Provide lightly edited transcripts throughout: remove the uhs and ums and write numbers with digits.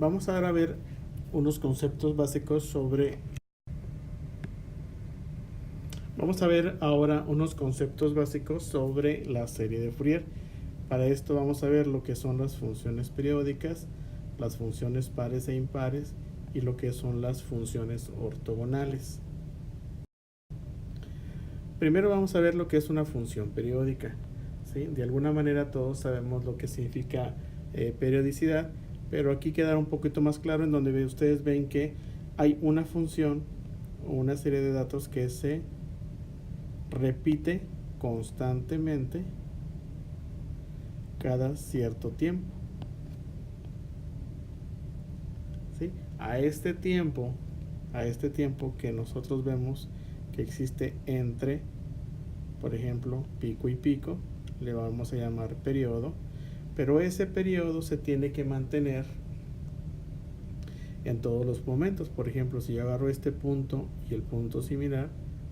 Vamos ahora a ver unos conceptos básicos sobre... Vamos a ver ahora unos conceptos básicos sobre la serie de Fourier. Para esto vamos a ver lo que son las funciones periódicas, las funciones pares e impares y lo que son las funciones ortogonales. Primero vamos a ver lo que es una función periódica. ¿Sí? De alguna manera todos sabemos lo que significa periodicidad, pero aquí quedará un poquito más claro en donde ustedes ven que hay una función o una serie de datos que se repite constantemente cada cierto tiempo. ¿Sí? A este tiempo que nosotros vemos que existe entre, por ejemplo, pico y pico, le vamos a llamar periodo, pero ese periodo se tiene que mantener en todos los momentos. Por ejemplo, si yo agarro este punto y el punto similar,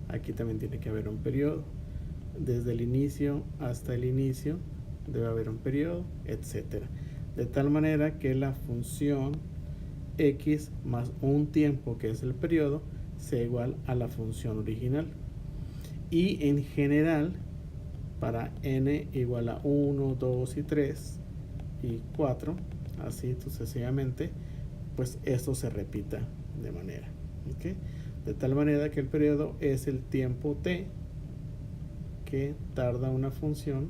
aquí también tiene que haber un periodo. Desde el inicio hasta el inicio debe haber un periodo, etcétera. De tal manera que la función x más un tiempo, que es el periodo, sea igual a la función original. Y en general, para n igual a 1, 2 y 3 y 4, así sucesivamente, pues esto se repita de manera, ¿okay? De tal manera que el periodo es el tiempo t que tarda una función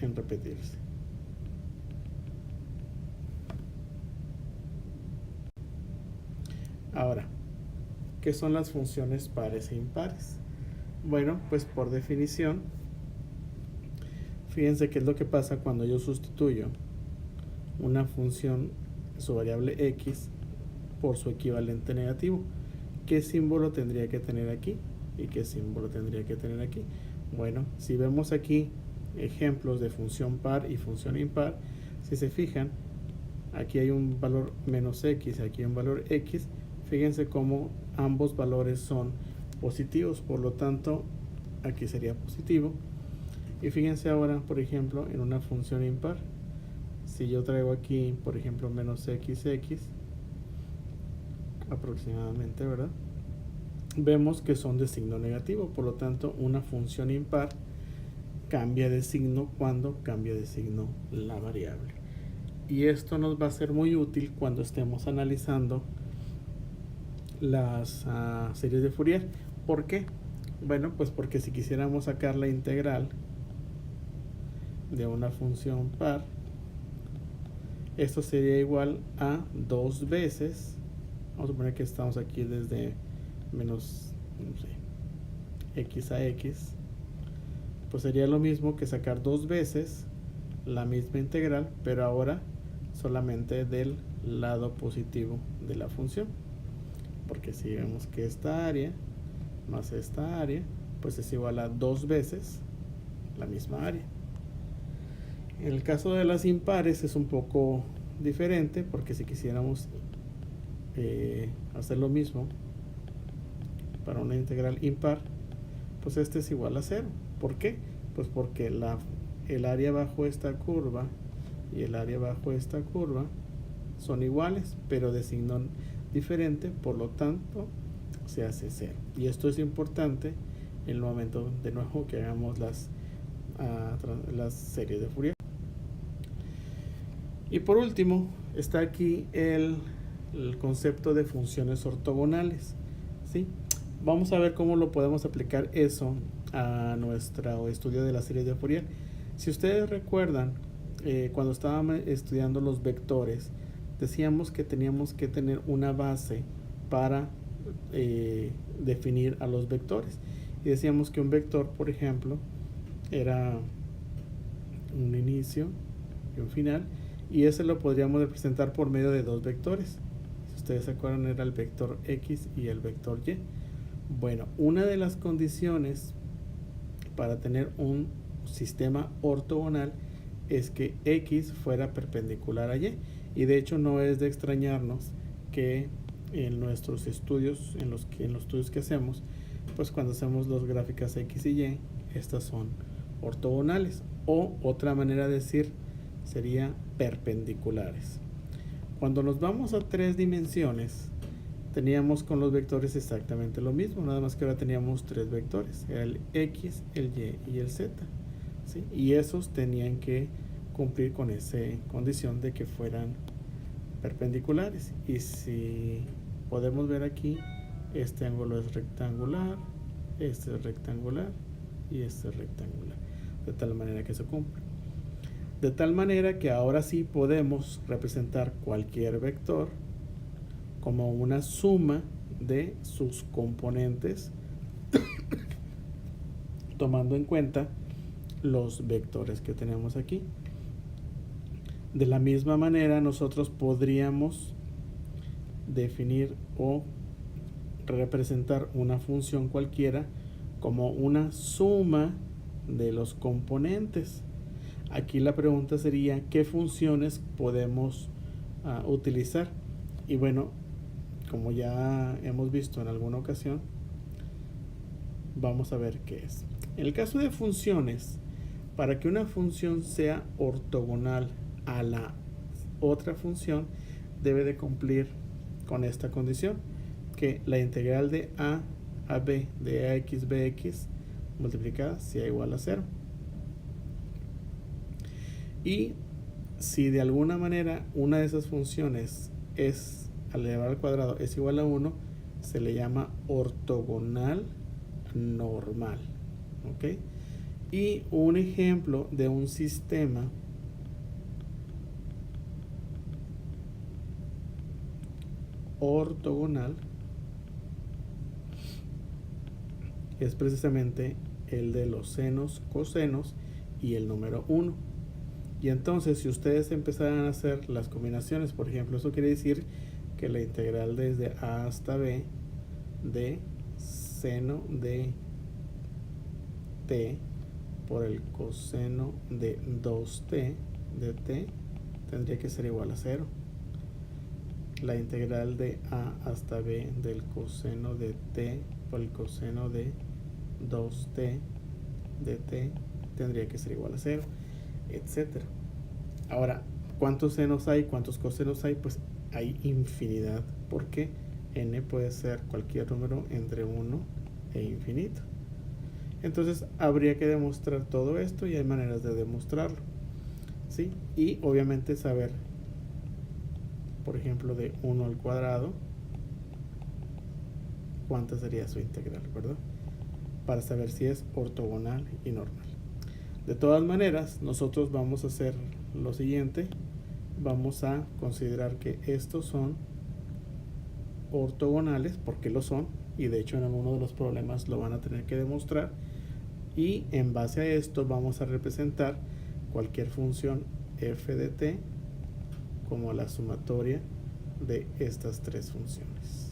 en repetirse. Ahora, ¿qué son las funciones pares e impares? Bueno, pues por definición, fíjense qué es lo que pasa cuando yo sustituyo una función, su variable x, por su equivalente negativo. ¿Qué símbolo tendría que tener aquí? ¿Y qué símbolo tendría que tener aquí? Bueno, si vemos aquí ejemplos de función par y función impar, si se fijan, aquí hay un valor menos x, aquí hay un valor x. Fíjense cómo ambos valores son positivos, por lo tanto, aquí sería positivo. Y fíjense ahora, por ejemplo, en una función impar, si yo traigo aquí, por ejemplo, menos xx, aproximadamente, ¿verdad? Vemos que son de signo negativo, por lo tanto, una función impar cambia de signo cuando cambia de signo la variable. Y esto nos va a ser muy útil cuando estemos analizando las series de Fourier. ¿Por qué? Bueno, pues porque si quisiéramos sacar la integral de una función par, esto sería igual a 2 veces, vamos a suponer que estamos aquí desde menos, no sé, x a x, pues sería lo mismo que sacar 2 veces la misma integral, pero ahora solamente del lado positivo de la función. Porque si vemos que esta área más esta área, pues es igual a 2 veces la misma área. En el caso de las impares es un poco diferente, porque si quisiéramos hacer lo mismo para una integral impar, pues este es igual a 0. ¿Por qué? Pues porque el área bajo esta curva y el área bajo esta curva son iguales, pero de signo diferente, por lo tanto se hace 0. Y esto es importante en el momento de nuevo que hagamos las series de Fourier. Y por último está aquí el concepto de funciones ortogonales, ¿sí? Vamos a ver cómo lo podemos aplicar eso a nuestro estudio de la serie de Fourier. Si ustedes recuerdan, cuando estábamos estudiando los vectores, decíamos que teníamos que tener una base para definir a los vectores. Y decíamos que un vector, por ejemplo, era un inicio y un final, y ese lo podríamos representar por medio de dos vectores. Si ustedes se acuerdan, era el vector x y el vector y. Bueno, una de las condiciones para tener un sistema ortogonal es que x fuera perpendicular a y. Y de hecho no es de extrañarnos que en nuestros estudios, en los estudios que hacemos, pues cuando hacemos las gráficas x y y, estas son ortogonales, o otra manera de decir sería perpendiculares. Cuando nos vamos a 3 dimensiones, teníamos con los vectores exactamente lo mismo, nada más que ahora teníamos 3 vectores, era el X, el Y y el Z, ¿sí? Y esos tenían que cumplir con esa condición de que fueran perpendiculares. Y si podemos ver aquí, este ángulo es rectangular, este es rectangular y este es rectangular, de tal manera que se cumple. De tal manera que ahora sí podemos representar cualquier vector como una suma de sus componentes tomando en cuenta los vectores que tenemos aquí. De la misma manera, nosotros podríamos definir o representar una función cualquiera como una suma de los componentes. Aquí la pregunta sería, ¿qué funciones podemos utilizar? Y bueno, como ya hemos visto en alguna ocasión, vamos a ver qué es. En el caso de funciones, para que una función sea ortogonal a la otra función, debe de cumplir con esta condición, que la integral de a b de ax bx multiplicada sea igual a 0. Y si de alguna manera una de esas funciones es, al elevar al cuadrado, es igual a 1, se le llama ortogonal normal. ¿Ok? Y un ejemplo de un sistema ortogonal es precisamente el de los senos, cosenos y el número 1. Y entonces, si ustedes empezaran a hacer las combinaciones, por ejemplo, eso quiere decir que la integral desde a hasta b de seno de t por el coseno de 2t de t tendría que ser igual a 0. La integral de a hasta b del coseno de t por el coseno de 2t de t tendría que ser igual a 0, etcétera. Ahora, ¿cuántos senos hay? ¿Cuántos cosenos hay? Pues hay infinidad, porque n puede ser cualquier número entre 1 e infinito. Entonces habría que demostrar todo esto y hay maneras de demostrarlo, ¿sí? Y obviamente saber, por ejemplo, de 1 al cuadrado, cuánta sería su integral, ¿verdad? Para saber si es ortogonal y normal. De todas maneras, nosotros vamos a hacer lo siguiente. Vamos a considerar que estos son ortogonales, porque lo son, y de hecho en alguno de los problemas lo van a tener que demostrar. Y en base a esto vamos a representar cualquier función f de t como la sumatoria de estas 3 funciones.